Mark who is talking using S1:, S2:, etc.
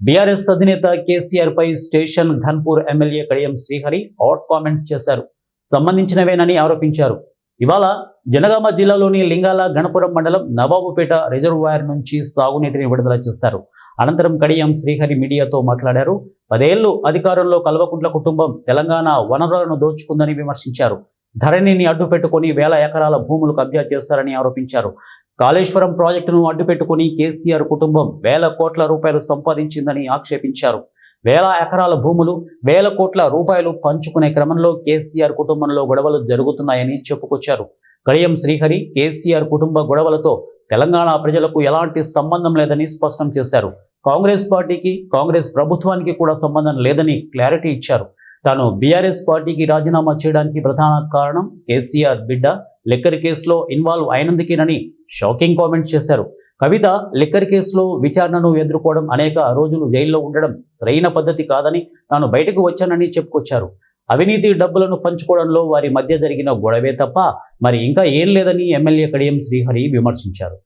S1: BRS అధినేత కేసీఆర్ పై Station Ghanpur MLA Kadiyam Srihari hot comments చేశారు. సంబంధించినవేనని ఆరోపించారు. ఇవాళ జనగామ జిల్లాలోని లింగాల గణపురం మండలం నవాబుపేట రిజర్వాయర్ నుంచి సాగునీటిని విడుదల చేశారు. అనంతరం కడియం శ్రీహరి మీడియాతో మాట్లాడారు. 10 ఏళ్లు అధికారంలో కల్వకుంట్ల కుటుంబం తెలంగాణ వనరులను దోచుకుందని విమర్శించారు. ధరణిని అడ్డుపెట్టుకుని వేల ఎకరాల భూములు కబ్జా చేశారని ఆరోపించారు. కాళేశ్వరం ప్రాజెక్టును అడ్డుపెట్టుకుని కేసీఆర్ కుటుంబం వేల కోట్ల రూపాయలు సంపాదించిందని ఆక్షేపించారు. వేల ఎకరాల భూములు, వేల కోట్ల రూపాయలు పంచుకునే క్రమంలో కేసీఆర్ కుటుంబంలో గొడవలు జరుగుతున్నాయని చెప్పుకొచ్చారు. కడియం శ్రీహరి కేసీఆర్ కుటుంబ గొడవలతో తెలంగాణ ప్రజలకు ఎలాంటి సంబంధం లేదని స్పష్టం చేశారు. కాంగ్రెస్ పార్టీకి, కాంగ్రెస్ ప్రభుత్వానికి కూడా సంబంధం లేదని క్లారిటీ ఇచ్చారు. తాను బీఆర్ఎస్ పార్టీకి రాజీనామా చేయడానికి ప్రధాన కారణం కేసీఆర్ బిడ్డ లిక్కర్ కేసులో ఇన్వాల్వ్ అయినందుకేనని షాకింగ్ కామెంట్స్ చేశారు. కవిత లిక్కర్ కేసులో విచారణను ఎదుర్కోవడం, అనేక రోజులు జైల్లో ఉండడం సరైన పద్ధతి కాదని తాను బయటకు వచ్చానని చెప్పుకొచ్చారు. అవినీతి డబ్బులను పంచుకోవడంలో వారి మధ్య జరిగిన గొడవే తప్ప మరి ఇంకా ఏం లేదని ఎమ్మెల్యే కడియం శ్రీహరి విమర్శించారు.